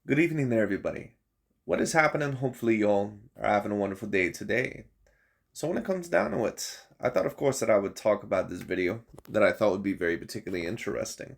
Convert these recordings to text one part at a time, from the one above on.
Good evening there, everybody. What is happening? Hopefully, y'all are having a wonderful day today. So, when it comes down to it, I thought, of course, that I would talk about this video that I thought would be very particularly interesting.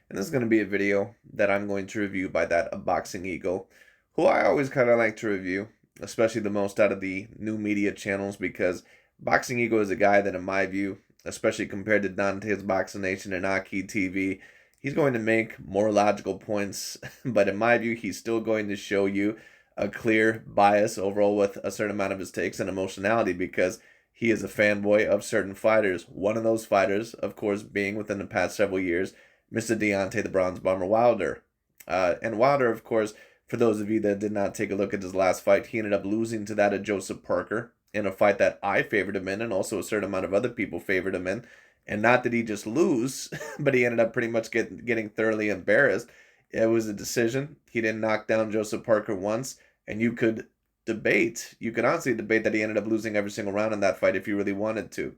And this is going to be a video that I'm going to review by that a Boxing Ego, who I always kind of like to review, especially the most out of the new media channels, because Boxing Ego is a guy that, in my view, especially compared to Dante's Boxing Nation and Aki TV, he's going to make more logical points, but in my view, he's still going to show you a clear bias overall with a certain amount of his takes and emotionality because he is a fanboy of certain fighters. One of those fighters, of course, being within the past several years, Mr. Deontay the Bronze Bomber Wilder. And Wilder, of course, for those of you that did not take a look at his last fight, he ended up losing to that of Joseph Parker in a fight that I favored him in, and also a certain amount of other people favored him in. And not that he just lose, but he ended up pretty much getting thoroughly embarrassed. It was a decision. He didn't knock down Joseph Parker once, and you could honestly debate that he ended up losing every single round in that fight if you really wanted to.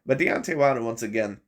But Deontay Wilder, once again,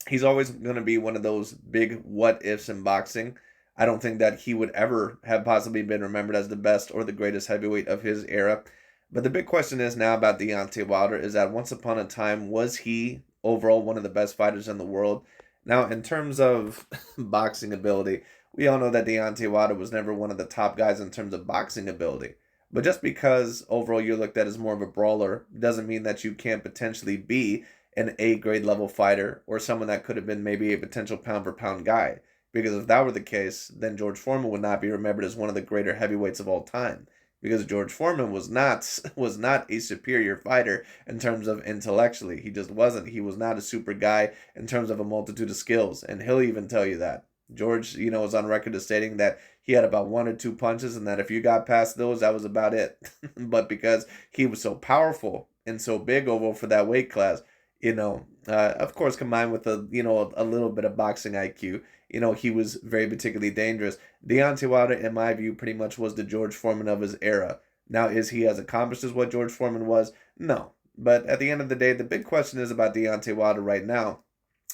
he's always going to be one of those big what ifs in boxing. I don't think that he would ever have possibly been remembered as the best or the greatest heavyweight of his era. But the big question is now about Deontay Wilder is that once upon a time, was he overall one of the best fighters in the world? Now, in terms of boxing ability, we all know that Deontay Wilder was never one of the top guys in terms of boxing ability. But just because overall you're looked at as more of a brawler doesn't mean that you can't potentially be an A grade level fighter or someone that could have been maybe a potential pound for pound guy. Because if that were the case, then George Foreman would not be remembered as one of the greater heavyweights of all time. Because George Foreman was not a superior fighter in terms of intellectually. He just wasn't. He was not a super guy in terms of a multitude of skills. And he'll even tell you that. George, is on record as stating that he had about one or two punches and that if you got past those, that was about it. But because he was so powerful and so big over for that weight class, of course, combined with a little bit of boxing IQ, he was very particularly dangerous. Deontay Wilder, in my view, pretty much was the George Foreman of his era. Now, is he as accomplished as what George Foreman was? No. But at the end of the day, the big question is about Deontay Wilder right now,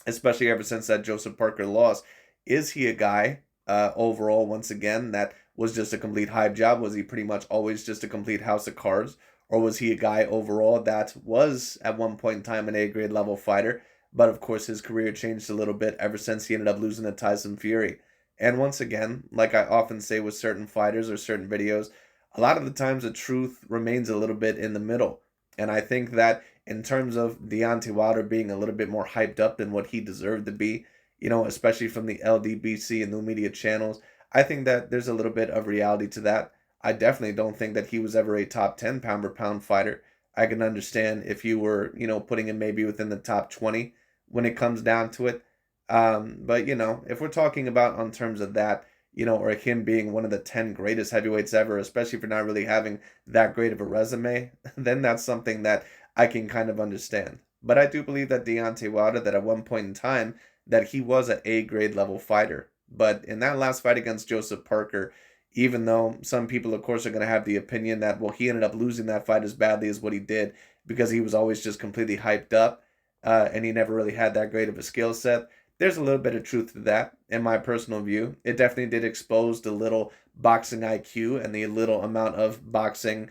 especially ever since that Joseph Parker loss. Is he a guy, overall, once again, that was just a complete hype job? Was he pretty much always just a complete house of cards? Or was he a guy overall that was at one point in time an A grade level fighter? But of course, his career changed a little bit ever since he ended up losing to Tyson Fury. And once again, like I often say with certain fighters or certain videos, a lot of the times the truth remains a little bit in the middle. And I think that in terms of Deontay Wilder being a little bit more hyped up than what he deserved to be, especially from the LDBC and new media channels, I think that there's a little bit of reality to that. I definitely don't think that he was ever a top 10 pound per pound fighter. I can understand if you were, putting him maybe within the top 20 when it comes down to it. But, if we're talking about on terms of that, or him being one of the 10 greatest heavyweights ever, especially if you're not really having that great of a resume, then that's something that I can kind of understand. But I do believe that Deontay Wilder, that at one point in time, that he was an A grade level fighter. But in that last fight against Joseph Parker, even though some people, of course, are going to have the opinion that, well, he ended up losing that fight as badly as what he did because he was always just completely hyped up and he never really had that great of a skill set. There's a little bit of truth to that, in my personal view. It definitely did expose the little boxing IQ and the little amount of boxing,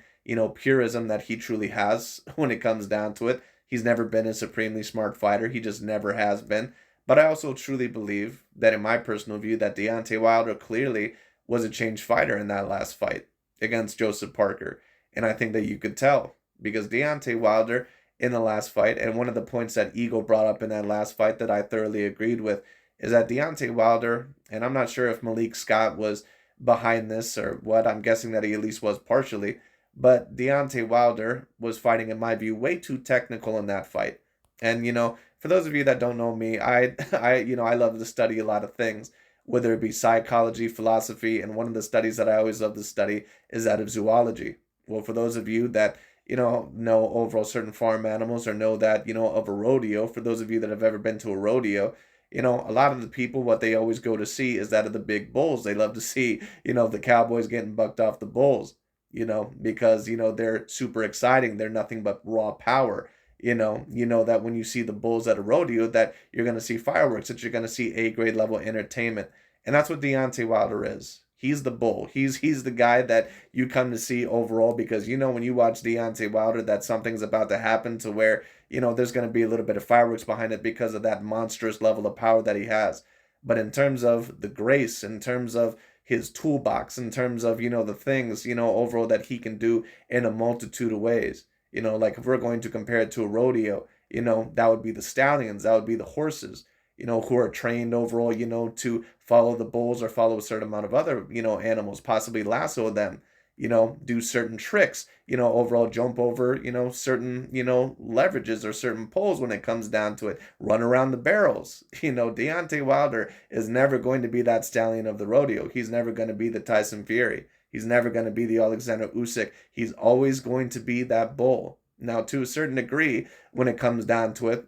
purism that he truly has when it comes down to it. He's never been a supremely smart fighter. He just never has been. But I also truly believe that, in my personal view, that Deontay Wilder clearly was a changed fighter in that last fight against Joseph Parker. And I think that you could tell because Deontay Wilder in the last fight, and one of the points that Eagle brought up in that last fight that I thoroughly agreed with, is that Deontay Wilder, and I'm not sure if Malik Scott was behind this or what, I'm guessing that he at least was partially, but Deontay Wilder was fighting, in my view, way too technical in that fight. And, for those of you that don't know me, I love to study a lot of things, whether it be psychology, philosophy, and one of the studies that I always love to study is that of zoology. Well, for those of you that know overall certain farm animals or know that, of a rodeo, for those of you that have ever been to a rodeo, a lot of the people, what they always go to see is that of the big bulls. They love to see, the cowboys getting bucked off the bulls, because, they're super exciting. They're nothing but raw power. You know that when you see the bulls at a rodeo, that you're going to see fireworks, that you're going to see A grade level entertainment. And that's what Deontay Wilder is. He's the bull. He's the guy that you come to see overall, because when you watch Deontay Wilder, that something's about to happen to where there's going to be a little bit of fireworks behind it because of that monstrous level of power that he has. But in terms of the grace, in terms of his toolbox, in terms of the things overall that he can do in a multitude of ways, like if we're going to compare it to a rodeo, that would be the stallions, that would be the horses, who are trained overall, to follow the bulls or follow a certain amount of other, animals, possibly lasso them, do certain tricks, overall jump over, certain, leverages or certain poles when it comes down to it, run around the barrels. Deontay Wilder is never going to be that stallion of the rodeo. He's never going to be the Tyson Fury. He's never going to be the Alexander Usyk. He's always going to be that bull. Now, to a certain degree, when it comes down to it,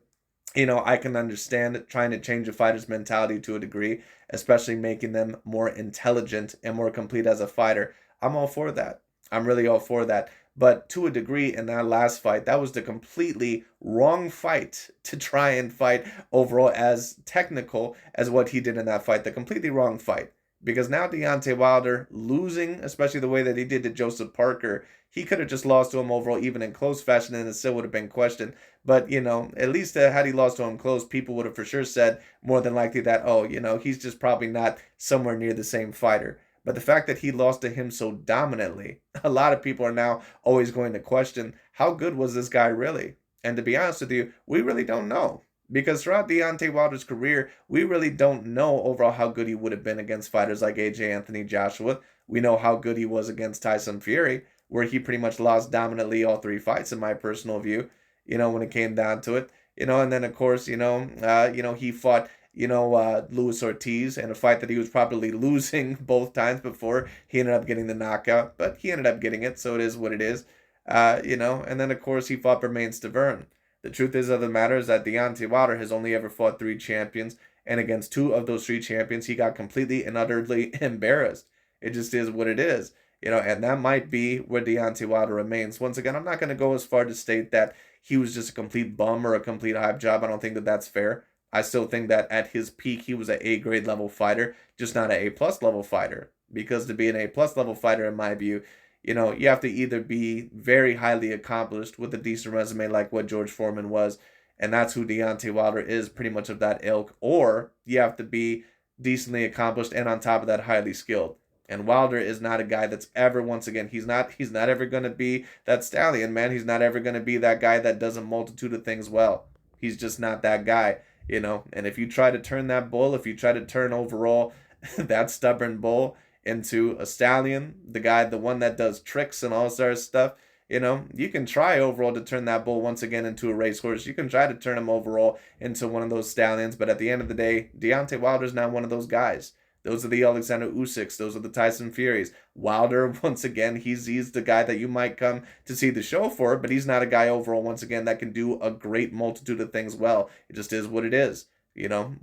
I can understand trying to change a fighter's mentality to a degree, especially making them more intelligent and more complete as a fighter. I'm all for that. I'm really all for that. But to a degree, in that last fight, that was the completely wrong fight to try and fight overall as technical as what he did in that fight. The completely wrong fight. Because now Deontay Wilder losing, especially the way that he did to Joseph Parker, he could have just lost to him overall, even in close fashion, and it still would have been questioned. But, at least had he lost to him close, people would have for sure said more than likely that, oh, he's just probably not somewhere near the same fighter. But the fact that he lost to him so dominantly, a lot of people are now always going to question, how good was this guy really? And to be honest with you, we really don't know. Because throughout Deontay Wilder's career, we really don't know overall how good he would have been against fighters like AJ Anthony Joshua. We know how good he was against Tyson Fury, where he pretty much lost dominantly all three fights, in my personal view, when it came down to it. And then, of course, he fought Luis Ortiz in a fight that he was probably losing both times before he ended up getting the knockout, but he ended up getting it, so it is what it is. And then, of course, he fought Bermane Stiverne. The truth is of the matter is that Deontay Wilder has only ever fought 3 champions, and against 2 of those 3 champions, he got completely and utterly embarrassed. It just is what it is. And that might be where Deontay Wilder remains. Once again, I'm not going to go as far to state that he was just a complete bum or a complete hype job. I don't think that that's fair. I still think that at his peak, he was an A-grade level fighter, just not an A-plus level fighter. Because to be an A-plus level fighter, in my view, you have to either be very highly accomplished with a decent resume like what George Foreman was, and that's who Deontay Wilder is, pretty much of that ilk, or you have to be decently accomplished and on top of that highly skilled. And Wilder is not a guy that's ever, once again, he's not ever going to be that stallion, man. He's not ever going to be that guy that does a multitude of things well. He's just not that guy, And if you try to turn that bull, if you try to turn overall that stubborn bull into a stallion, the one that does tricks and all sorts of stuff, you can try overall to turn that bull once again into a racehorse. You can try to turn him overall into one of those stallions, but at the end of the day, Deontay Wilder's not one of those guys. Those are the Alexander Usyks. Those are the Tyson Furies. Wilder, once again, he's the guy that you might come to see the show for, but he's not a guy overall, once again, that can do a great multitude of things well. It just is what it is.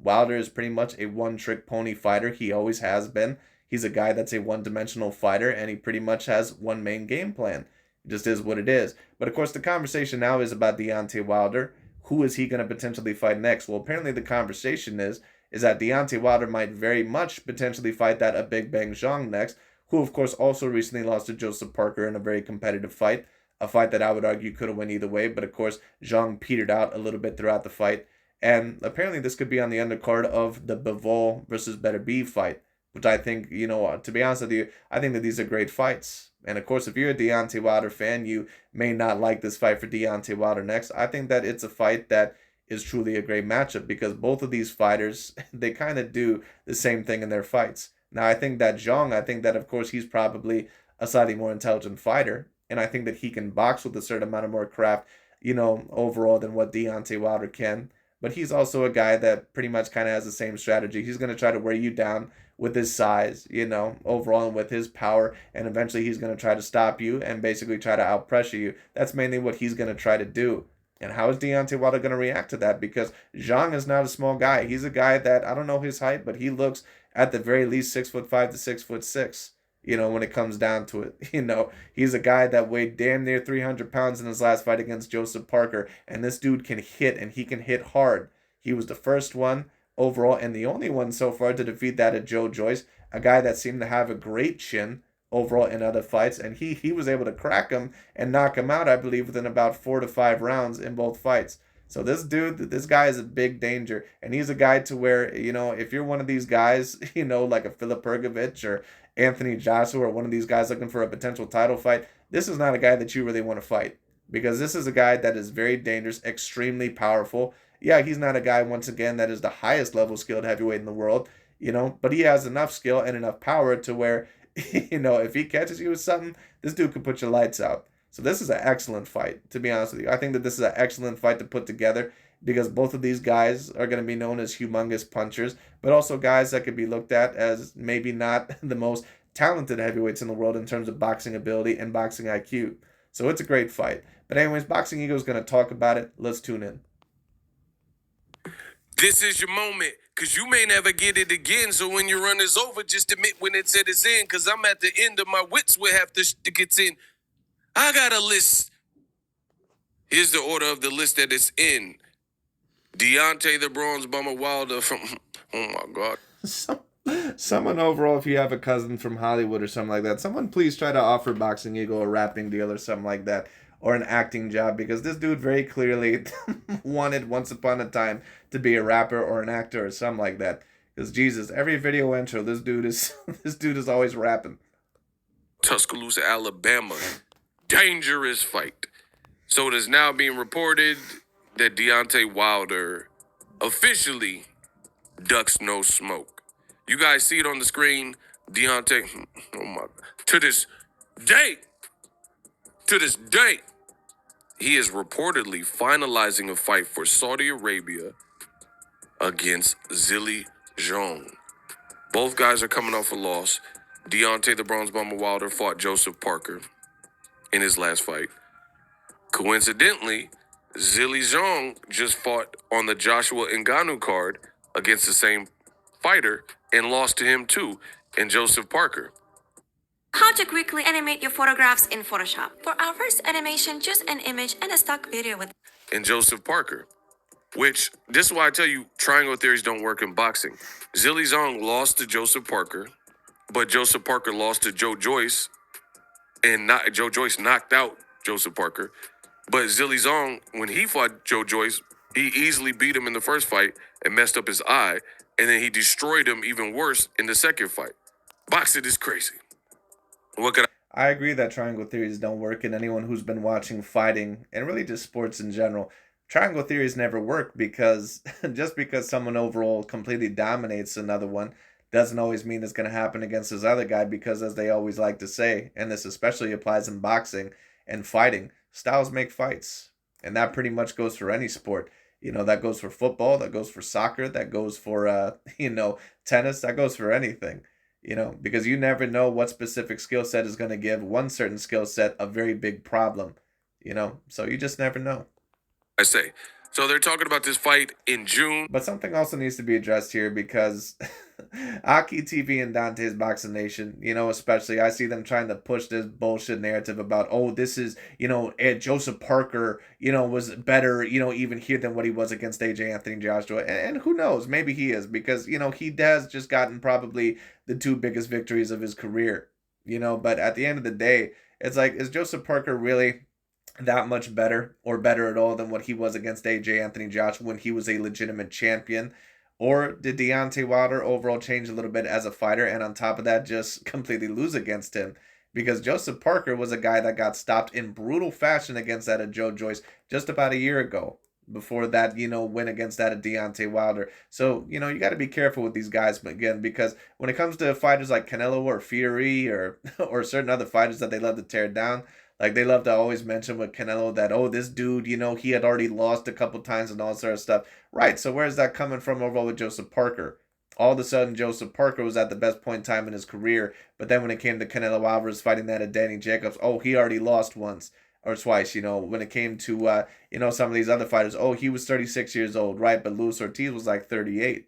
Wilder is pretty much a one-trick pony fighter. He always has been. He's a guy that's a one-dimensional fighter, and he pretty much has one main game plan. It just is what it is. But, of course, the conversation now is about Deontay Wilder. Who is he going to potentially fight next? Well, apparently the conversation is that Deontay Wilder might very much potentially fight that a Big Bang Zhang next, who, of course, also recently lost to Joseph Parker in a very competitive fight, a fight that I would argue could have went either way, but, of course, Zhang petered out a little bit throughout the fight. And apparently this could be on the undercard of the Bivol versus Better B fight, which I think, to be honest with you, I think that these are great fights. And of course, if you're a Deontay Wilder fan, you may not like this fight for Deontay Wilder next. I think that it's a fight that is truly a great matchup because both of these fighters, they kind of do the same thing in their fights. Now, I think that Zhang, of course, he's probably a slightly more intelligent fighter. And I think that he can box with a certain amount of more craft, overall than what Deontay Wilder can. But he's also a guy that pretty much kind of has the same strategy. He's going to try to wear you down with his size, overall, and with his power. And eventually he's going to try to stop you and basically try to out-pressure you. That's mainly what he's going to try to do. And how is Deontay Wilder going to react to that? Because Zhang is not a small guy. He's a guy that, I don't know his height, but he looks at the very least 6'5" to 6'6", when it comes down to it. He's a guy that weighed damn near 300 pounds in his last fight against Joseph Parker. And this dude can hit, and he can hit hard. He was the first one overall and the only one so far to defeat that at Joe Joyce a guy that seemed to have a great chin overall in other fights, and he was able to crack him and knock him out, I believe, within about 4 to 5 rounds in both fights. So this guy is a big danger, and he's a guy to where, if you're one of these guys, like a Filip Pergovic or Anthony Joshua or one of these guys looking for a potential title fight, this is not a guy that you really want to fight, because this is a guy that is very dangerous, extremely powerful. Yeah, he's not a guy, once again, that is the highest level skilled heavyweight in the world, but he has enough skill and enough power to where, if he catches you with something, this dude could put your lights out. So this is an excellent fight, to be honest with you. I think that this is an excellent fight to put together, because both of these guys are going to be known as humongous punchers, but also guys that could be looked at as maybe not the most talented heavyweights in the world in terms of boxing ability and boxing IQ. So it's a great fight. But anyways, Boxing Ego is going to talk about it. Let's tune in. This is your moment, because you may never get it again. So when your run is over, just admit when it's at its end, because I'm at the end of my wits will have to stick it in. I got a list. Here's the order of the list that it's in. Deontay the Bronze Bomber Wilder from... Oh, my God. Someone overall, if you have a cousin from Hollywood or something like that, someone please try to offer Boxing Ego a rapping deal or something like that, or an acting job, because this dude very clearly wanted once upon a time to be a rapper or an actor or something like that. Because Jesus, every video intro, this dude is always rapping. Tuscaloosa, Alabama. Dangerous fight. So it is now being reported that Deontay Wilder officially ducks no smoke. You guys see it on the screen. Deontay, oh my, to this day, he is reportedly finalizing a fight for Saudi Arabia against Zhilei Zhang. Both guys are coming off a loss. Deontay the Bronze Bomber Wilder fought Joseph Parker in his last fight. Coincidentally, Zhilei Zhang just fought on the Joshua Ngannou card against the same fighter and lost to him too, and Joseph Parker. How to quickly animate your photographs in Photoshop. For our first animation, choose an image and a stock video with... And Joseph Parker, which, this is why I tell you, triangle theories don't work in boxing. Zhilei Zhang lost to Joseph Parker, but Joseph Parker lost to Joe Joyce, and Joe Joyce knocked out Joseph Parker. But Zhilei Zhang, when he fought Joe Joyce, he easily beat him in the first fight and messed up his eye, and then he destroyed him even worse in the second fight. Boxing is crazy. What could I agree that triangle theories don't work, and anyone who's been watching fighting, and really just sports in general, triangle theories never work, because just because someone overall completely dominates another one doesn't always mean it's going to happen against this other guy, because as they always like to say, and this especially applies in boxing and fighting, styles make fights. And that pretty much goes for any sport. That goes for football, that goes for soccer, that goes for, tennis, that goes for anything. Because you never know what specific skill set is going to give one certain skill set a very big problem, so you just never know. I say? So they're talking about this fight in June. But something also needs to be addressed here, because Aki TV and Dante's Boxing Nation, especially, I see them trying to push this bullshit narrative about, oh, this is, Joseph Parker, was better, even here than what he was against AJ Anthony Joshua. And who knows, maybe he is, because, he has just gotten probably the 2 biggest victories of his career, but at the end of the day, it's like, is Joseph Parker really that much better or better at all than what he was against AJ Anthony Joshua when he was a legitimate champion? Or did Deontay Wilder overall change a little bit as a fighter, and on top of that just completely lose against him? Because Joseph Parker was a guy that got stopped in brutal fashion against that of Joe Joyce just about a year ago, before that, win against that of Deontay Wilder. So, you got to be careful with these guys, again, because when it comes to fighters like Canelo or Fury or certain other fighters that they love to tear down, like they love to always mention with Canelo that, oh, this dude, he had already lost a couple times and all sort of stuff. Right, so where's that coming from overall with Joseph Parker? All of a sudden, Joseph Parker was at the best point in time in his career, but then when it came to Canelo Alvarez fighting that at Danny Jacobs, oh, he already lost once or twice, when it came to, some of these other fighters, oh, he was 36 years old, right, but Luis Ortiz was like 38.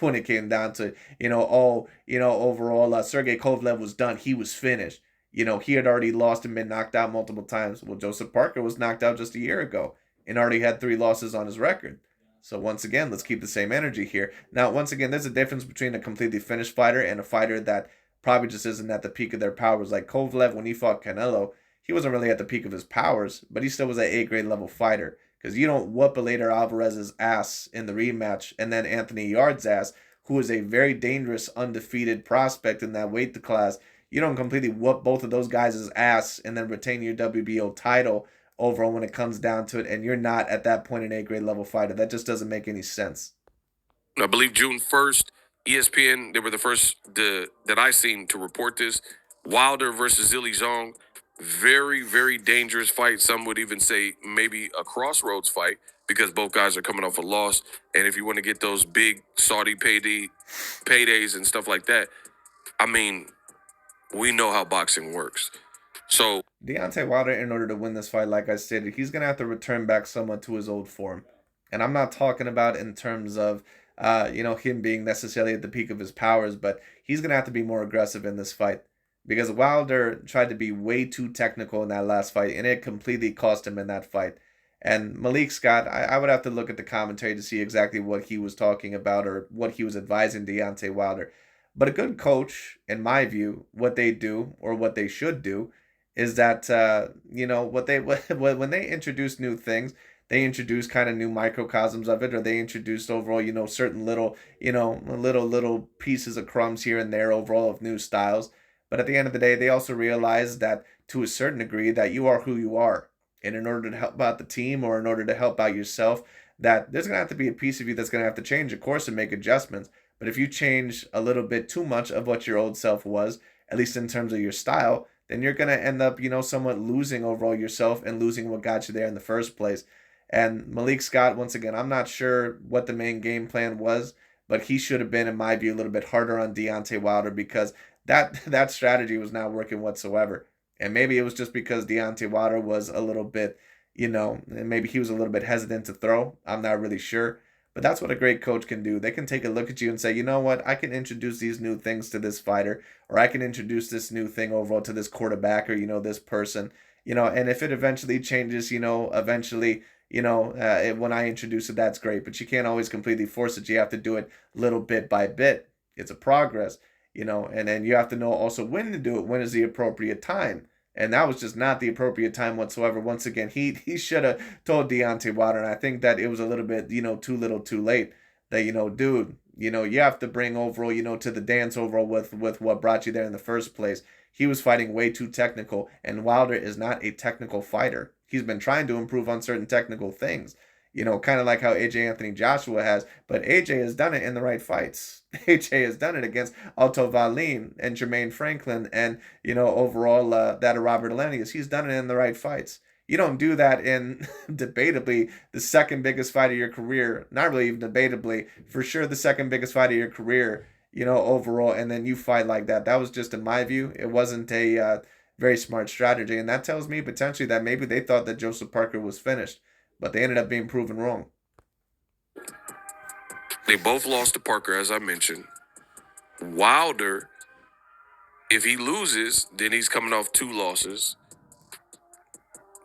When it came down to, overall, Sergey Kovalev was done. He was finished. He had already lost and been knocked out multiple times. Well, Joseph Parker was knocked out just a year ago and already had 3 losses on his record. So once again, let's keep the same energy here. Now, once again, there's a difference between a completely finished fighter and a fighter that probably just isn't at the peak of their powers. Like Kovalev, when he fought Canelo, he wasn't really at the peak of his powers, but he still was an A-grade level fighter. Because you don't whoop Eleider Alvarez's ass in the rematch and then Anthony Yarde's ass, who is a very dangerous undefeated prospect in that weight class. You don't completely whoop both of those guys' ass and then retain your WBO title overall when it comes down to it, and you're not at that point an A-grade level fighter. That just doesn't make any sense. I believe June 1st, ESPN, they were the first that I seen to report this. Wilder versus Zhilei Zhang, very, very dangerous fight. Some would even say maybe a crossroads fight because both guys are coming off a loss. And if you want to get those big Saudi paydays and stuff like that, I mean, we know how boxing works. So Deontay Wilder, in order to win this fight, like I stated, he's going to have to return back somewhat to his old form. And I'm not talking about in terms of, him being necessarily at the peak of his powers, but he's going to have to be more aggressive in this fight. Because Wilder tried to be way too technical in that last fight, and it completely cost him in that fight. And Malik Scott, I would have to look at the commentary to see exactly what he was talking about or what he was advising Deontay Wilder. But a good coach, in my view, what they do or what they should do is that when they introduce new things, they introduce kind of new microcosms of it, or they introduce overall, certain little pieces of crumbs here and there overall of new styles. But at the end of the day, they also realize that to a certain degree that you are who you are. And in order to help out the team or in order to help out yourself, that there's going to have to be a piece of you that's going to have to change, of course, and make adjustments. But if you change a little bit too much of what your old self was, at least in terms of your style, then you're going to end up, somewhat losing overall yourself and losing what got you there in the first place. And Malik Scott, once again, I'm not sure what the main game plan was, but he should have been, in my view, a little bit harder on Deontay Wilder because that strategy was not working whatsoever. And maybe it was just because Deontay Wilder was a little bit, maybe he was a little bit hesitant to throw. I'm not really sure. But that's what a great coach can do. They can take a look at you and say, you know what, I can introduce these new things to this fighter, or I can introduce this new thing overall to this quarterback or, this person, and if it eventually changes, when I introduce it, that's great. But you can't always completely force it. You have to do it little bit by bit. It's a progress, and then you have to know also when to do it. When is the appropriate time? And that was just not the appropriate time whatsoever. Once again, he should have told Deontay Wilder, and I think that it was a little bit, too little too late. That, dude, you have to bring overall, to the dance overall with what brought you there in the first place. He was fighting way too technical, and Wilder is not a technical fighter. He's been trying to improve on certain technical things. Kind of like how AJ Anthony Joshua has, but AJ has done it in the right fights. AJ has done it against Otto Wallin and Jermaine Franklin and, overall that of Robert Elenius. He's done it in the right fights. You don't do that in debatably the second biggest fight of your career. Not really even debatably, for sure the second biggest fight of your career, overall, and then you fight like that. That was just, in my view, it wasn't a very smart strategy. And that tells me potentially that maybe they thought that Joseph Parker was finished. But they ended up being proven wrong. They both lost to Parker, as I mentioned. Wilder, if he loses, then he's coming off 2 losses.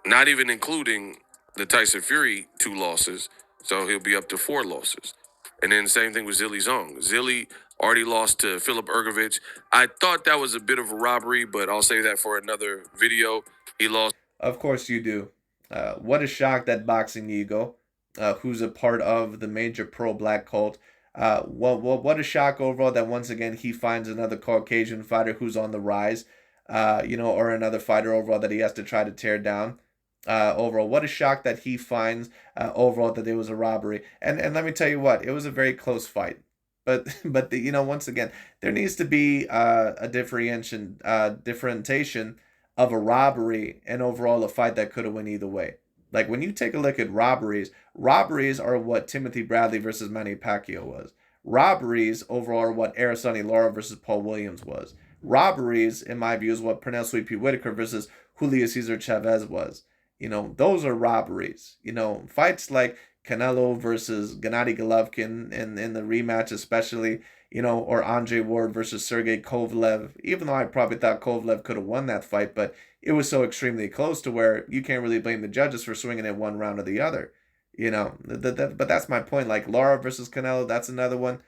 Not even including the Tyson Fury 2 losses. So he'll be up to 4 losses. And then same thing with Zhilei Zhang. Zhilei already lost to Filip Ergovic. I thought that was a bit of a robbery, but I'll save that for another video. He lost. Of course you do. What a shock that BOXINGEGO, who's a part of the major pro-black cult, what a shock overall that once again he finds another Caucasian fighter who's on the rise, or another fighter overall that he has to try to tear down. Overall, what a shock that he finds overall that there was a robbery. And let me tell you what, it was a very close fight. But once again, there needs to be a differentiation of a robbery and overall a fight that could have went either way. Like when you take a look at robberies are what Timothy Bradley versus Manny Pacquiao was. Robberies overall are what Araceli Lara versus Paul Williams was. Robberies, in my view, is what Pernell Sweet Whitaker versus Julio Cesar Chavez was. Those are robberies. Fights like Canelo versus Gennady Golovkin in the rematch especially, or Andre Ward versus Sergey Kovalev, even though I probably thought Kovalev could have won that fight, but it was so extremely close to where you can't really blame the judges for swinging it one round or the other. But that's my point. Like Lara versus Canelo, that's another one.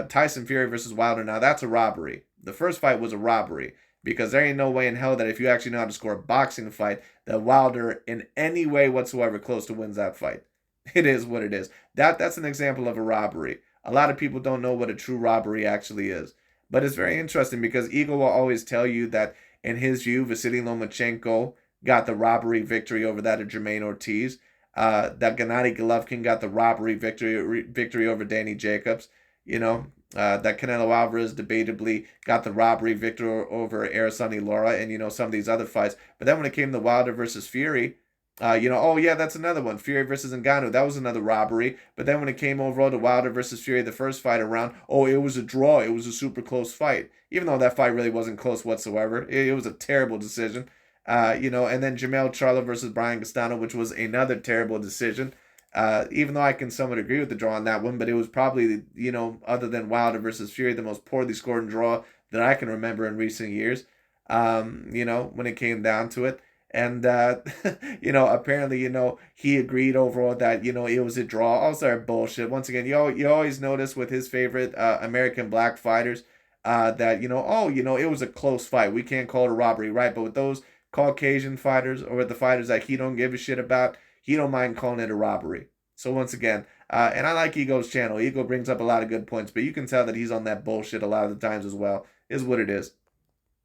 Tyson Fury versus Wilder. Now that's a robbery. The first fight was a robbery because there ain't no way in hell that if you actually know how to score a boxing fight, that Wilder in any way whatsoever close to wins that fight. It is what it is. That's an example of a robbery. A lot of people don't know what a true robbery actually is. But it's very interesting because Eagle will always tell you that in his view, Vasily Lomachenko got the robbery victory over that of Jermaine Ortiz. That Gennady Golovkin got the robbery victory over Danny Jacobs. That Canelo Alvarez debatably got the robbery victory over Araceli Lara and, some of these other fights. But then when it came to Wilder versus Fury, oh yeah, that's another one. Fury versus Ngannou, that was another robbery. But then when it came overall to Wilder versus Fury, the first fight around, oh, it was a draw. It was a super close fight. Even though that fight really wasn't close whatsoever. It was a terrible decision. And then Jermell Charlo versus Brian Castano, which was another terrible decision. Even though I can somewhat agree with the draw on that one, but it was probably, other than Wilder versus Fury, the most poorly scored draw that I can remember in recent years, when it came down to it. And, apparently, he agreed overall that, it was a draw. Also, bullshit. Once again, you always notice with his favorite American black fighters that, it was a close fight. We can't call it a robbery, right? But with those Caucasian fighters or with the fighters that he don't give a shit about, he don't mind calling it a robbery. So once again, and I like Ego's channel. Ego brings up a lot of good points, but you can tell that he's on that bullshit a lot of the times as well. Is what it is.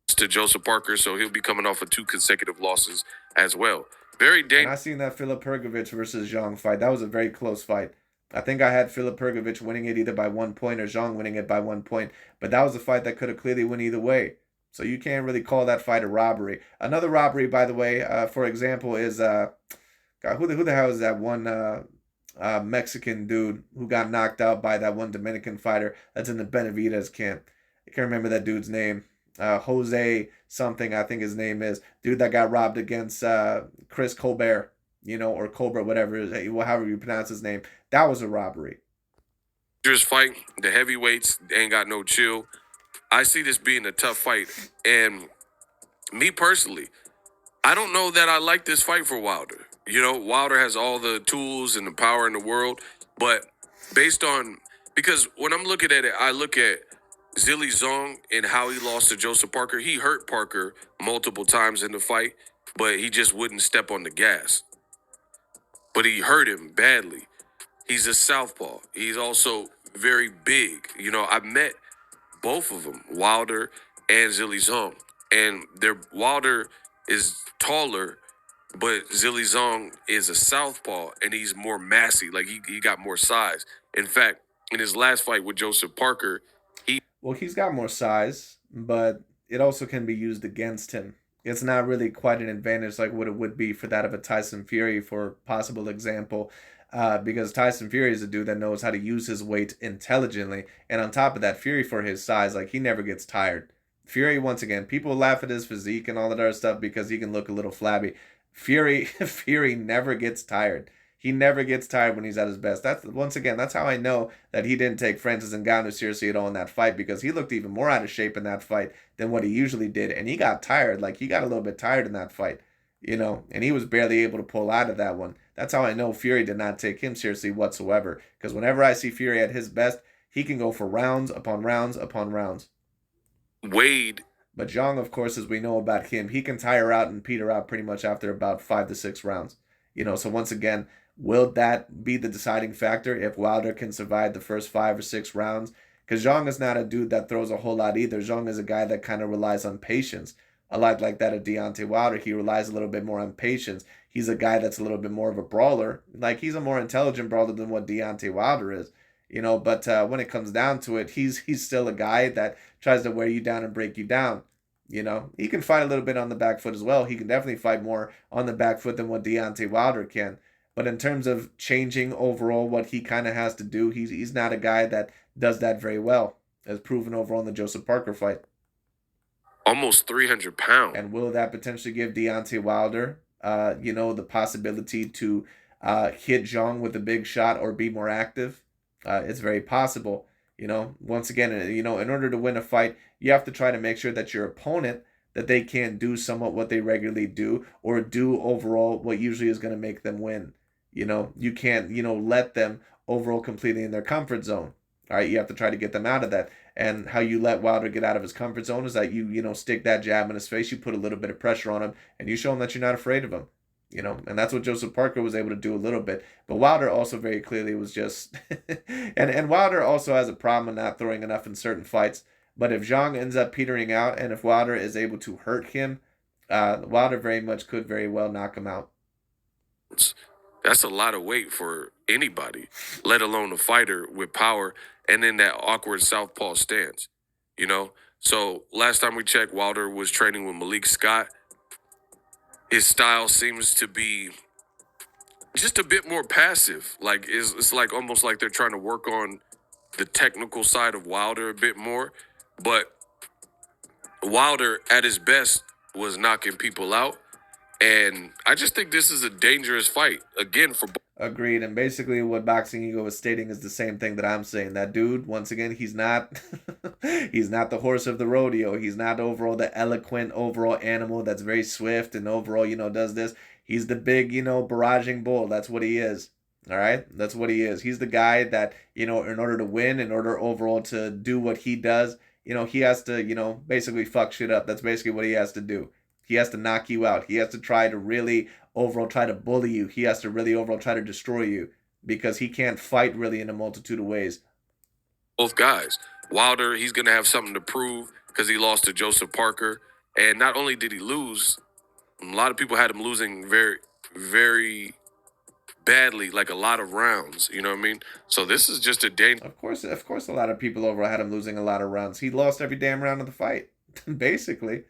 To Joseph Parker, so he'll be coming off of 2 consecutive losses as well. Very dangerous. And I seen that Filip Hrgović versus Zhang fight. That was a very close fight. I think I had Filip Hrgović winning it either by 1 point or Zhang winning it by 1 point. But that was a fight that could have clearly went either way. So you can't really call that fight a robbery. Another robbery, by the way, for example, is God, who the hell is that one Mexican dude who got knocked out by that one Dominican fighter that's in the Benavidez camp? I can't remember that dude's name. Jose something, I think his name is. Dude that got robbed against Chris Colbert, or Colbert, whatever, however you pronounce his name. That was a robbery. Dangerous fight. The heavyweights ain't got no chill. I see this being a tough fight. And me personally, I don't know that I like this fight for Wilder. Wilder has all the tools and the power in the world. But because when I'm looking at it, I look at Zhilei Zhang and how he lost to Joseph Parker. He hurt Parker multiple times in the fight, but he just wouldn't step on the gas. But he hurt him badly. He's a southpaw. He's also very big. I've met both of them, Wilder and Zhilei Zhang. And Wilder is taller, but Zhilei Zhang is a southpaw, and he's more massy. Like, he got more size. In fact, in his last fight with Joseph Parker, he's got more size, but it also can be used against him. It's not really quite an advantage like what it would be for that of a Tyson Fury, for possible example, because Tyson Fury is a dude that knows how to use his weight intelligently. And on top of that, Fury, for his size, like, he never gets tired. Fury, once again, people laugh at his physique and all that other stuff because he can look a little flabby. Fury never gets tired. He never gets tired when he's at his best. That's how I know that he didn't take Francis Ngannou seriously at all in that fight, because he looked even more out of shape in that fight than what he usually did. And he got tired. Like, he got a little bit tired in that fight, and he was barely able to pull out of that one. That's how I know Fury did not take him seriously whatsoever, because whenever I see Fury at his best, he can go for rounds upon rounds upon rounds. Wade. But Zhang, of course, as we know about him, he can tire out and peter out pretty much after about 5 to 6 rounds. So once again, will that be the deciding factor if Wilder can survive the first 5 or 6 rounds? Because Zhang is not a dude that throws a whole lot either. Zhang is a guy that kind of relies on patience. A lot like that of Deontay Wilder, he relies a little bit more on patience. He's a guy that's a little bit more of a brawler. Like, he's a more intelligent brawler than what Deontay Wilder is. But when it comes down to it, he's still a guy that tries to wear you down and break you down. He can fight a little bit on the back foot as well. He can definitely fight more on the back foot than what Deontay Wilder can. But in terms of changing overall what he kind of has to do, he's not a guy that does that very well, as proven overall in the Joseph Parker fight. Almost 300 pounds. And will that potentially give Deontay Wilder, the possibility to hit Zhang with a big shot or be more active? It's very possible. Once again, in order to win a fight, you have to try to make sure that your opponent, that they can't do somewhat what they regularly do, or do overall what usually is going to make them win. You can't, let them overall completely in their comfort zone. All right, you have to try to get them out of that. And how you let Wilder get out of his comfort zone is that you stick that jab in his face, you put a little bit of pressure on him, and you show him that you're not afraid of him. And that's what Joseph Parker was able to do a little bit. But Wilder also very clearly was just, and Wilder also has a problem of not throwing enough in certain fights. But if Zhang ends up petering out, and if Wilder is able to hurt him, Wilder very much could very well knock him out. That's a lot of weight for anybody, let alone a fighter with power and in that awkward southpaw stance. So last time we checked, Wilder was training with Malik Scott. His style seems to be just a bit more passive. Like it's like almost like they're trying to work on the technical side of Wilder a bit more. But Wilder at his best was knocking people out. And I just think this is a dangerous fight, again, for Agreed. And basically, what Boxing Ego is stating is the same thing that I'm saying. That dude, once again, he's not, he's not the horse of the rodeo. He's not overall the eloquent overall animal that's very swift and overall, does this. He's the big, barraging bull. That's what he is. All right, that's what he is. He's the guy that in order to win, in order overall to do what he does, he has to, basically fuck shit up. That's basically what he has to do. He has to knock you out. He has to try to really overall try to bully you. He has to really overall try to destroy you because he can't fight really in a multitude of ways. Both guys. Wilder, he's going to have something to prove because he lost to Joseph Parker. And not only did he lose, a lot of people had him losing very, very badly, like a lot of rounds. You know what I mean? So this is just a danger. Of course, a lot of people overall had him losing a lot of rounds. He lost every damn round of the fight, basically.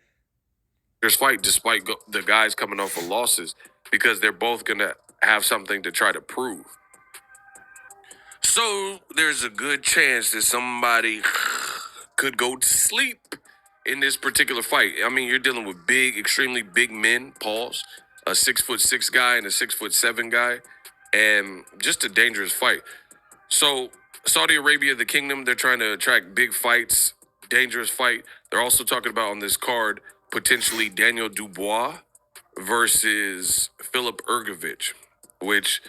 There's fight despite the guys coming off of losses because they're both going to have something to try to prove. So there's a good chance that somebody could go to sleep in this particular fight. I mean, you're dealing with big, extremely big men, pause, a 6'6" guy and a 6'7" guy, and just a dangerous fight. So Saudi Arabia, the kingdom, they're trying to attract big fights, dangerous fight. They're also talking about on this card potentially Daniel Dubois versus Filip Hrgović, which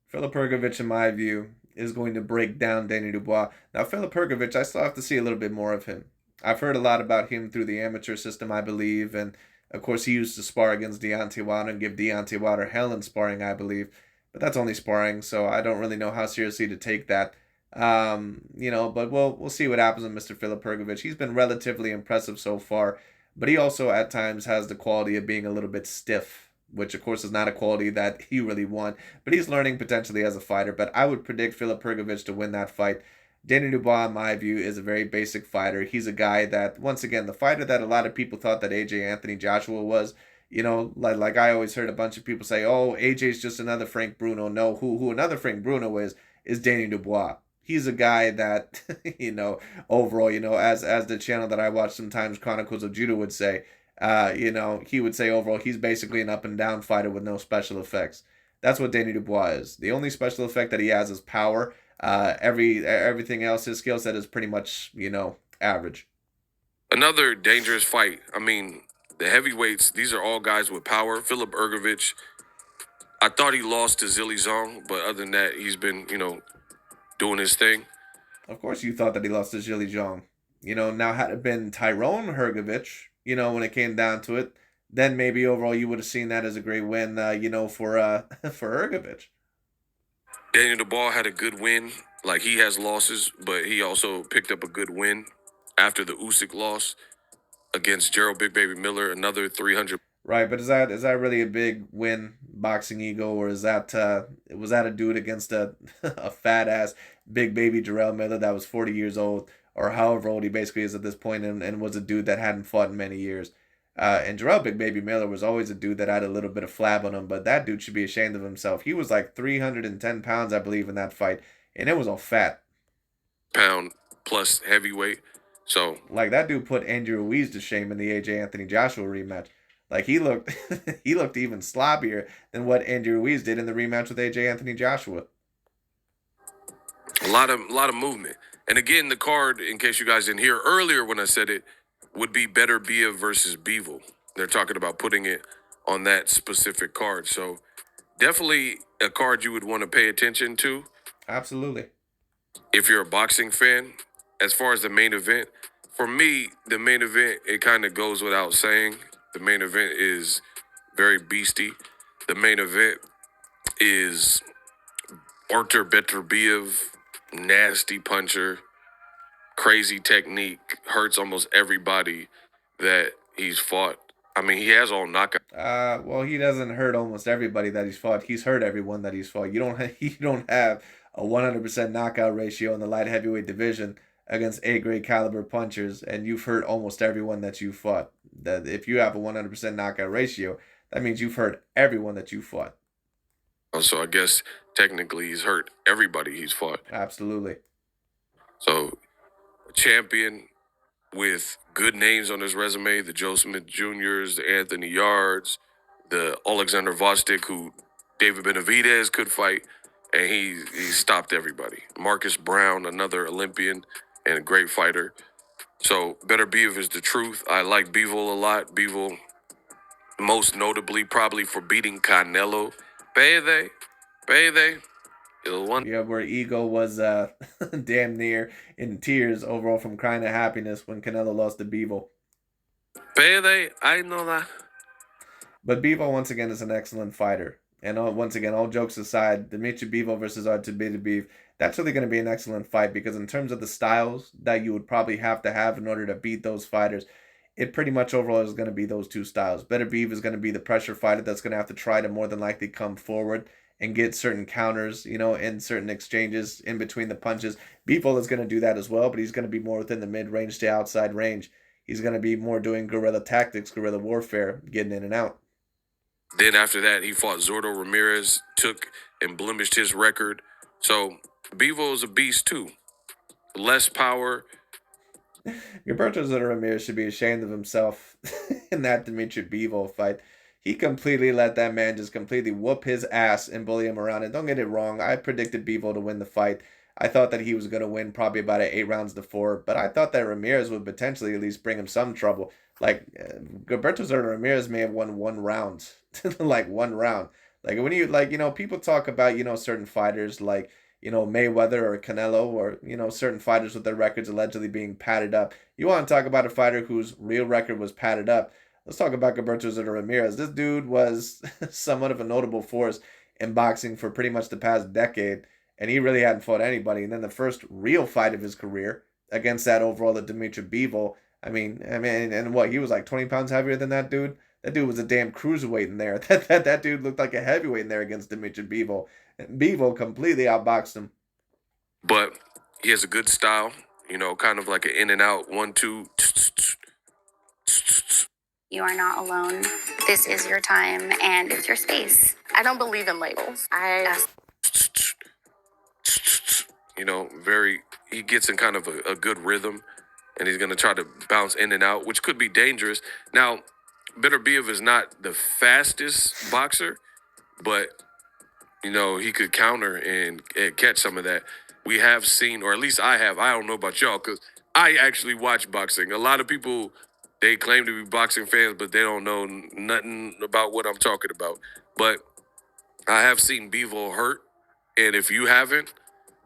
Filip Hrgović, in my view, is going to break down Daniel Dubois. Now, Filip Hrgović, I still have to see a little bit more of him. I've heard a lot about him through the amateur system, I believe, and of course he used to spar against Deontay Wilder and give Deontay Wilder hell in sparring, I believe. But that's only sparring, so I don't really know how seriously to take that. But we'll see what happens with Mr. Filip Hrgović. He's been relatively impressive so far. But he also at times has the quality of being a little bit stiff, which of course is not a quality that he really want. But he's learning potentially as a fighter. But I would predict Filip Hrgović to win that fight. Daniel Dubois, in my view, is a very basic fighter. He's a guy that, once again, the fighter that a lot of people thought that AJ Anthony Joshua was. Like I always heard a bunch of people say, oh, AJ's just another Frank Bruno. No, who another Frank Bruno is Daniel Dubois. He's a guy that, overall, as the channel that I watch sometimes, Chronicles of Judo, would say, he would say overall, he's basically an up and down fighter with no special effects. That's what Daniel Dubois is. The only special effect that he has is power. Everything else, his skill set is pretty much, average. Another dangerous fight. I mean, the heavyweights, these are all guys with power. Filip Hrgović, I thought he lost to Zhilei Zhang, but other than that, he's been, doing his thing. Of course you thought that he lost to Zhilei Zhang. Now had it been Tyrone Hrgović, when it came down to it, then maybe overall you would have seen that as a great win, for Hrgović. Daniel Dubois had a good win. Like, he has losses, but he also picked up a good win after the Usyk loss against Gerald Big Baby Miller, another 300. Right, but is that really a big win, Boxing Ego, or is that was that a dude against a a fat ass big baby Jarrell Miller that was 40 years old, or however old he basically is at this point, and was a dude that hadn't fought in many years. And Jarrell Big Baby Miller was always a dude that had a little bit of flab on him, but that dude should be ashamed of himself. He was like 310 pounds, I believe, in that fight, and it was all fat. Pound plus heavyweight. So, like, that dude put Andrew Ruiz to shame in the AJ Anthony Joshua rematch. Like, he looked even sloppier than what Andrew Ruiz did in the rematch with AJ Anthony Joshua. A lot of movement. And again, the card, in case you guys didn't hear earlier when I said it, would be Better Bia versus Bivol. They're talking about putting it on that specific card. So definitely a card you would want to pay attention to Absolutely. if you're a boxing fan. As far as the main event, for me, the main event, it kind of goes without saying. The main event is very beasty. The main event is Artur Beterbiev, nasty puncher, crazy technique, hurts almost everybody that he's fought. I mean, he has all knockout. Well, he doesn't hurt almost everybody that he's fought. He's hurt everyone that he's fought. You don't have a 100% knockout ratio in the light heavyweight division against A-grade caliber punchers, and you've hurt almost everyone that you fought. That if you have a 100% knockout ratio, that means you've hurt everyone that you fought. So I guess technically he's hurt everybody he's fought. Absolutely. So a champion with good names on his resume, the Joe Smith Jr.'s, the Anthony Yards, the Alexander Vostok, who David Benavidez could fight, and he stopped everybody. Marcus Brown, another Olympian and a great fighter. So Beterbiev is the truth. I like Bivol a lot. Bivol, most notably, probably for beating Canelo. Payday. Yeah, where Ego was damn near in tears overall from crying to happiness when Canelo lost to Bivol. Payday, I know that. But Bivol, once again, is an excellent fighter. And once again, all jokes aside, Dimitri Bivol versus Artur Beterbiev, that's really going to be an excellent fight because in terms of the styles that you would probably have to have in order to beat those fighters, it pretty much overall is going to be those two styles. Beterbiev is going to be the pressure fighter that's going to have to try to more than likely come forward and get certain counters, in certain exchanges in between the punches. Bivol is going to do that as well, but he's going to be more within the mid-range to outside range. He's going to be more doing guerrilla tactics, guerrilla warfare, getting in and out. Then after that, he fought Zordo Ramirez, took and blemished his record. So Bivol is a beast too. Less power. Gilberto Zordo Ramirez should be ashamed of himself in that Dimitri Bivol fight. He completely let that man just completely whoop his ass and bully him around. And don't get it wrong, I predicted Bivol to win the fight. I thought that he was going to win probably about 8 rounds to 4, but I thought that Ramirez would potentially at least bring him some trouble. Like, Gilberto Zordo Ramirez may have won 1 round. Like, 1 round. Like, when you, people talk about, certain fighters like, Mayweather or Canelo or, certain fighters with their records allegedly being padded up. You want to talk about a fighter whose real record was padded up. Let's talk about Gilberto Zordo Ramirez. This dude was somewhat of a notable force in boxing for pretty much the past decade, and he really hadn't fought anybody. And then the first real fight of his career against that overall, the Dimitri Bivol, and what, he was like 20 pounds heavier than that dude? That dude was a damn cruiserweight in there. That dude looked like a heavyweight in there against Dimitri Bivol. And Bivol completely outboxed him. But he has a good style, kind of like an in and out 1-2. You are not alone. This is your time and it's your space. I don't believe in labels. He gets in kind of a good rhythm, and he's going to try to bounce in and out, which could be dangerous. Now, Beterbiev is not the fastest boxer, but, he could counter and catch some of that. We have seen, or at least I have, I don't know about y'all, because I actually watch boxing. A lot of people, they claim to be boxing fans, but they don't know nothing about what I'm talking about. But I have seen Bivol hurt, and if you haven't,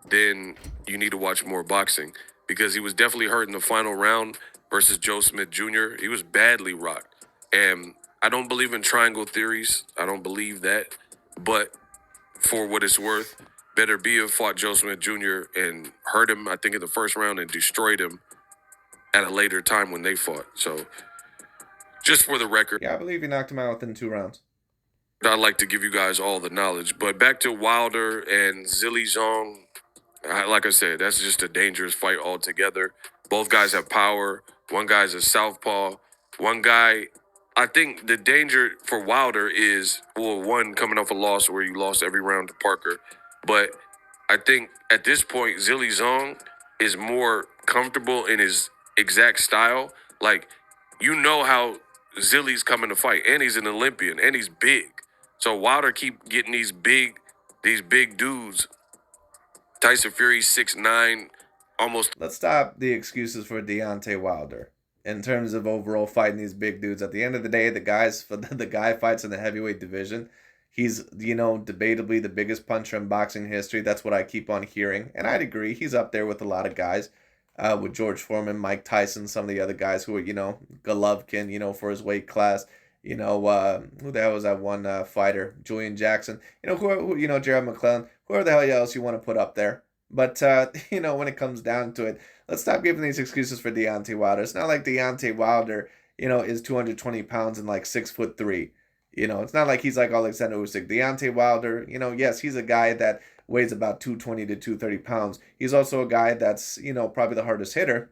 then you need to watch more boxing because he was definitely hurt in the final round versus Joe Smith Jr. He was badly rocked. And I don't believe in triangle theories. I don't believe that. But for what it's worth, Beterbiev fought Joe Smith Jr. and hurt him, I think, in the first round and destroyed him at a later time when they fought. So just for the record. Yeah, I believe he knocked him out within 2 rounds. I'd like to give you guys all the knowledge. But back to Wilder and Zhilei Zhang. Like I said, that's just a dangerous fight altogether. Both guys have power. One guy's a southpaw. One guy, I think the danger for Wilder is, one, coming off a loss where you lost every round to Parker. But I think at this point, Zhilei Zhang is more comfortable in his exact style. Like, how Zhilei's coming to fight, and he's an Olympian, and he's big. So Wilder keep getting these big dudes. Tyson Fury, 6'9", almost. Let's stop the excuses for Deontay Wilder in terms of overall fighting these big dudes. At the end of the day, the guy fights in the heavyweight division. He's, debatably the biggest puncher in boxing history. That's what I keep on hearing. And I'd agree. He's up there with a lot of guys, with George Foreman, Mike Tyson, some of the other guys who are, Golovkin, for his weight class. Who the hell was that one fighter? Julian Jackson. Jared McClellan. Whoever the hell else you want to put up there. But, when it comes down to it, let's stop giving these excuses for Deontay Wilder. It's not like Deontay Wilder, is 220 pounds and like 6'3". It's not like he's like Alexander Usyk. Deontay Wilder, yes, he's a guy that weighs about 220 to 230 pounds. He's also a guy that's, probably the hardest hitter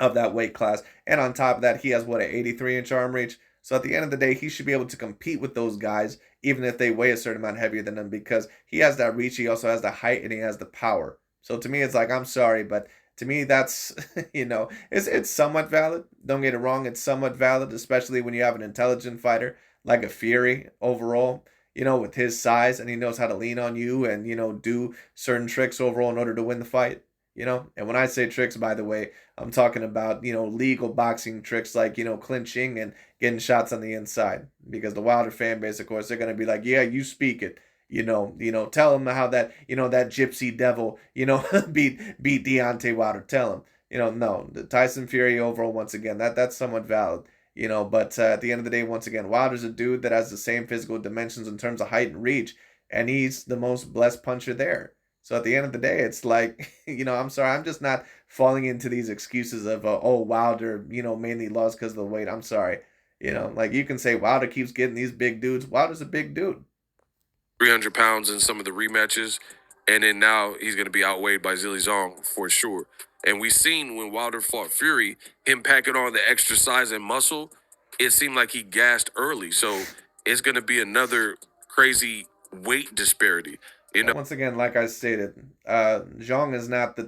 of that weight class. And on top of that, he has what, an 83-inch arm reach? So at the end of the day, he should be able to compete with those guys, even if they weigh a certain amount heavier than him, because he has that reach, he also has the height, and he has the power. So to me, it's like, I'm sorry, but to me, that's, it's somewhat valid. Don't get it wrong, it's somewhat valid, especially when you have an intelligent fighter like a Fury overall, with his size, and he knows how to lean on you and, do certain tricks overall in order to win the fight. And when I say tricks, by the way, I'm talking about, legal boxing tricks like, clinching and getting shots on the inside. Because the Wilder fan base, of course, they're going to be like, yeah, you speak it. Tell him how that, that gypsy devil, beat Deontay Wilder. Tell him, no, the Tyson Fury overall, once again, that's somewhat valid. But at the end of the day, once again, Wilder's a dude that has the same physical dimensions in terms of height and reach, and he's the most blessed puncher there. So at the end of the day, it's like, I'm sorry, I'm just not falling into these excuses of, Wilder, mainly lost because of the weight. I'm sorry. Like you can say Wilder keeps getting these big dudes. Wilder's a big dude. 300 pounds in some of the rematches, and then now he's going to be outweighed by Zhilei Zhang for sure. And we seen when Wilder fought Fury, him packing on the extra size and muscle, it seemed like he gassed early. So it's going to be another crazy weight disparity. And once again, like I stated, Zhang is not the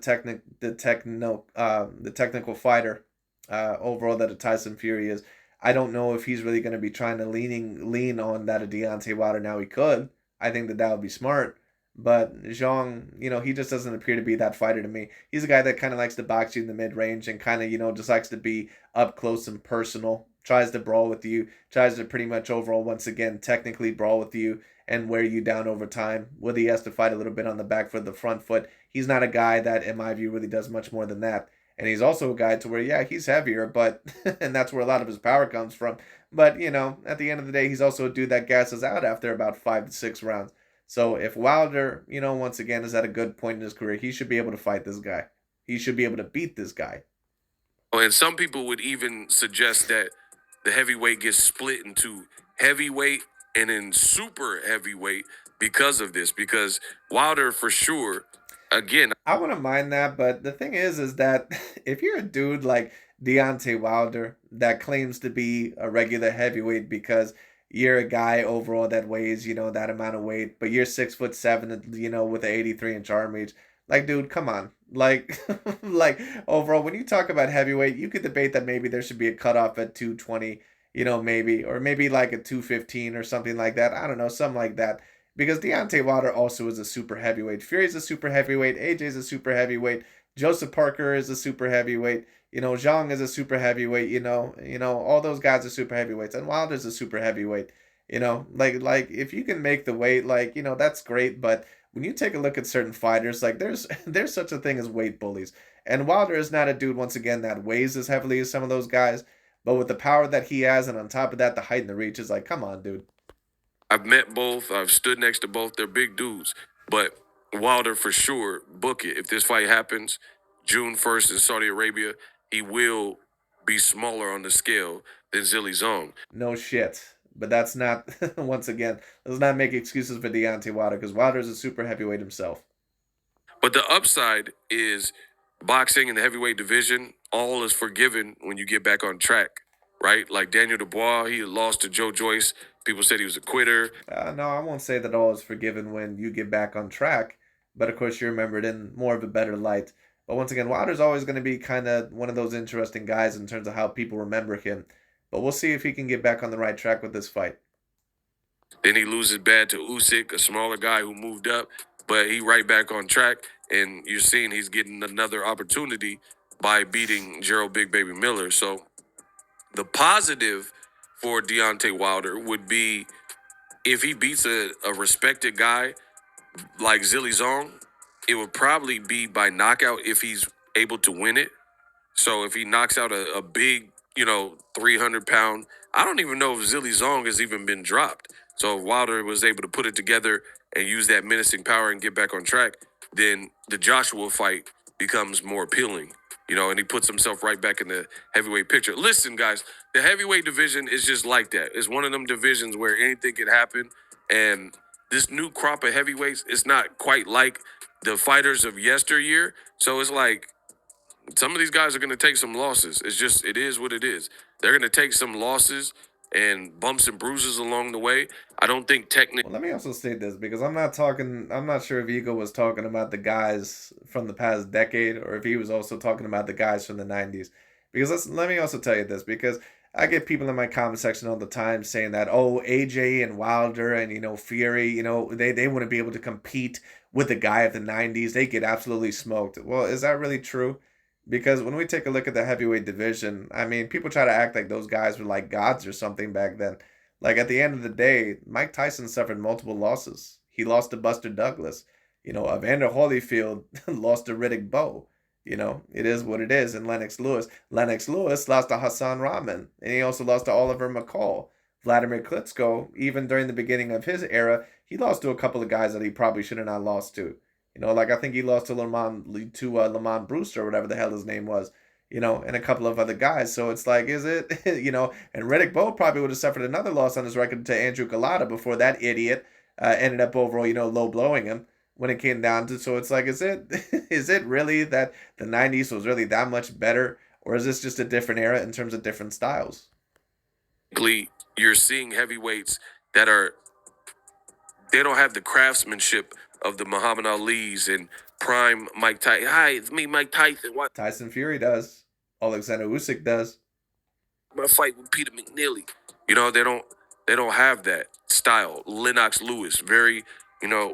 technical fighter overall that a Tyson Fury is. I don't know if he's really going to be trying to lean on that of Deontay Wilder. Now he could. I think that would be smart. But Zhang, he just doesn't appear to be that fighter to me. He's a guy that kind of likes to box you in the mid-range and kind of, just likes to be up close and personal. Tries to brawl with you. Tries to pretty much overall, once again, technically brawl with you and wear you down over time. Whether he has to fight a little bit on the back foot, the front foot. He's not a guy that, in my view, really does much more than that. And he's also a guy to where, yeah, he's heavier, but, and that's where a lot of his power comes from. But, at the end of the day, he's also a dude that gasses out after about 5 to 6 rounds. So if Wilder, once again, is at a good point in his career, he should be able to fight this guy. He should be able to beat this guy. Oh, and some people would even suggest that the heavyweight gets split into heavyweight and then super heavyweight because of this. Because Wilder, for sure, again, I wouldn't mind that, but the thing is that if you're a dude like Deontay Wilder that claims to be a regular heavyweight because you're a guy overall that weighs, that amount of weight, but you're 6'7", with an 83-inch arm reach. Like, dude, come on. Like, like overall, when you talk about heavyweight, you could debate that maybe there should be a cutoff at 220, maybe, or maybe like a 215 or something like that. I don't know, something like that. Because Deontay Wilder also is a super heavyweight. Fury's a super heavyweight. AJ's a super heavyweight. Joseph Parker is a super heavyweight. Zhang is a super heavyweight. All those guys are super heavyweights, and Wilder's a super heavyweight. Like if you can make the weight, like that's great. But when you take a look at certain fighters, like there's such a thing as weight bullies, and Wilder is not a dude once again that weighs as heavily as some of those guys. But with the power that he has, and on top of that, the height and the reach is like, come on, dude. I've met both. I've stood next to both. They're big dudes. But Wilder, for sure, book it. If this fight happens June 1st in Saudi Arabia, he will be smaller on the scale than Zhilei Zhang. No shit. But that's not, once again, let's not make excuses for Deontay Wilder, because Wilder is a super heavyweight himself. But the upside is boxing in the heavyweight division, all is forgiven when you get back on track, right? Like Daniel Dubois, he lost to Joe Joyce. People said he was a quitter. No, I won't say that all is forgiven when you get back on track. But of course, you're remembered in more of a better light. But once again, Wilder's always going to be kind of one of those interesting guys in terms of how people remember him. But we'll see if he can get back on the right track with this fight. Then he loses bad to Usyk, a smaller guy who moved up, but he right back on track. And you're seeing he's getting another opportunity by beating Gerald Big Baby Miller. So the positive for Deontay Wilder would be if he beats a respected guy like Zhilei Zhang, it would probably be by knockout if he's able to win it. So if he knocks out a big, 300-pound, I don't even know if Zhilei Zhang has even been dropped. So if Wilder was able to put it together and use that menacing power and get back on track, then the Joshua fight becomes more appealing. And he puts himself right back in the heavyweight picture. Listen, guys, the heavyweight division is just like that. It's one of them divisions where anything can happen. And this new crop of heavyweights is not quite like the fighters of yesteryear. So it's like, some of these guys are going to take some losses. It is what it is. They're going to take some losses and bumps and bruises along the way. I don't think technically. Well, let me also state this, because I'm not sure if Ego was talking about the guys from the past decade or if he was also talking about the guys from the 90s. Because let me also tell you this, because I get people in my comment section all the time saying that, oh, AJ and Wilder and, Fury, they wouldn't be able to compete with the guy of the 90s. They get absolutely smoked. Well, is that really true? Because when we take a look at the heavyweight division, I mean, people try to act like those guys were like gods or something back then. Like, at the end of the day, Mike Tyson suffered multiple losses. He lost to Buster Douglas. Evander Holyfield lost to Riddick Bowe. It is what it is. And Lennox Lewis. Lennox Lewis lost to Hassan Rahman. And he also lost to Oliver McCall. Vladimir Klitschko, even during the beginning of his era, he lost to a couple of guys that he probably should have not lost to. Like I think he lost to Lamont Brewster or whatever the hell his name was, and a couple of other guys. So it's like, is it, and Riddick Bowe probably would have suffered another loss on his record to Andrew Galata before that idiot ended up overall, low blowing him when it came down to. So it's like, is it really that the 90s was really that much better, or is this just a different era in terms of different styles? You're seeing heavyweights that they don't have the craftsmanship of the Muhammad Ali's and prime Mike Tyson. Hi, it's me, Mike Tyson. What? Tyson Fury does. Alexander Usyk does. My fight with Peter McNeely. They don't have that style. Lennox Lewis, very,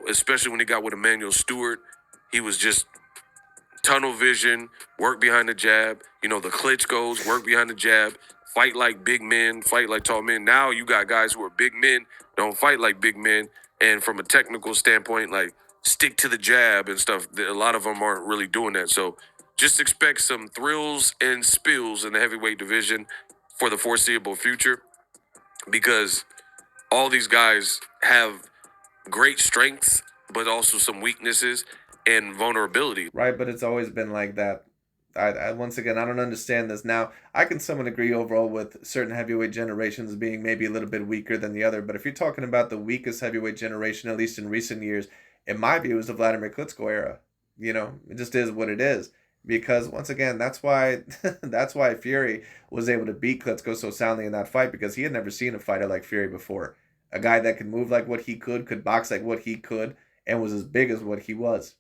especially when he got with Emmanuel Stewart, he was just tunnel vision, work behind the jab. The Klitschko's work behind the jab, fight like big men, fight like tall men. Now you got guys who are big men, don't fight like big men. And from a technical standpoint, like stick to the jab and stuff, a lot of them aren't really doing that. So just expect some thrills and spills in the heavyweight division for the foreseeable future, because all these guys have great strengths, but also some weaknesses and vulnerability. Right, but it's always been like that. Once again, I don't understand this. Now, I can somewhat agree overall with certain heavyweight generations being maybe a little bit weaker than the other, but if you're talking about the weakest heavyweight generation, at least in recent years, in my view, is the Vladimir Klitschko era. It just is what it is. Because once again, that's why Fury was able to beat Klitschko so soundly in that fight, because he had never seen a fighter like Fury before. A guy that could move like what he could box like what he could, and was as big as what he was.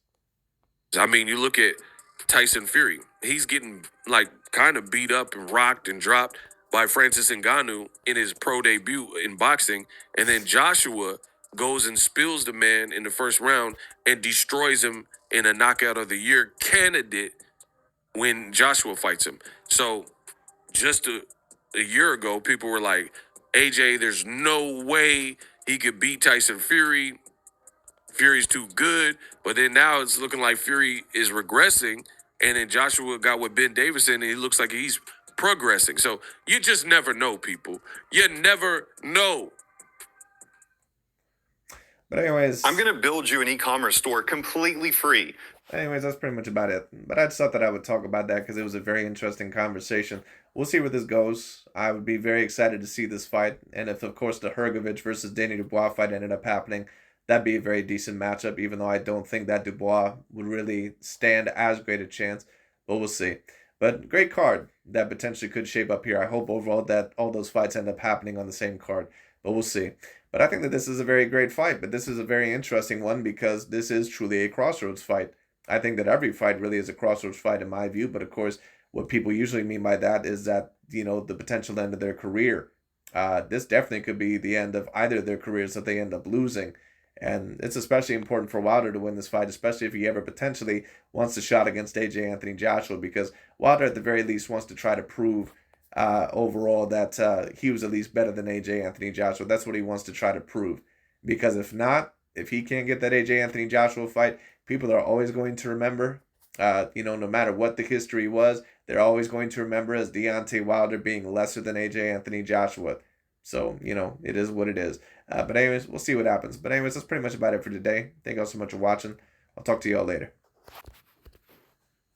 I mean, you look at Tyson Fury. He's getting kind of beat up and rocked and dropped by Francis Ngannou in his pro debut in boxing. And then Joshua goes and spills the man in the first round and destroys him in a knockout of the year candidate when Joshua fights him. So just a year ago, people were like, AJ, there's no way he could beat Tyson Fury. Fury's too good. But then now it's looking like Fury is regressing. And then Joshua got with Ben Davison, and he looks like he's progressing. So you just never know, people. You never know. But anyways, I'm going to build you an e-commerce store completely free. Anyways, that's pretty much about it. But I just thought that I would talk about that because it was a very interesting conversation. We'll see where this goes. I would be very excited to see this fight. And if, of course, the Hrgovic versus Danny Dubois fight ended up happening, that'd be a very decent matchup, even though I don't think that Dubois would really stand as great a chance. But we'll see. But great card that potentially could shape up here. I hope overall that all those fights end up happening on the same card. But we'll see. But I think that this is a very great fight. But this is a very interesting one because this is truly a crossroads fight. I think that every fight really is a crossroads fight in my view. But of course, what people usually mean by that is that, the potential end of their career. This definitely could be the end of either of their careers that they end up losing. And it's especially important for Wilder to win this fight, especially if he ever potentially wants a shot against AJ Anthony Joshua, because Wilder at the very least wants to try to prove overall that he was at least better than AJ Anthony Joshua. That's what he wants to try to prove. Because if not, if he can't get that AJ Anthony Joshua fight, people are always going to remember, no matter what the history was, they're always going to remember as Deontay Wilder being lesser than AJ Anthony Joshua. So, it is what it is. But anyways, we'll see what happens. But anyways, that's pretty much about it for today. Thank you all so much for watching. I'll talk to you all later.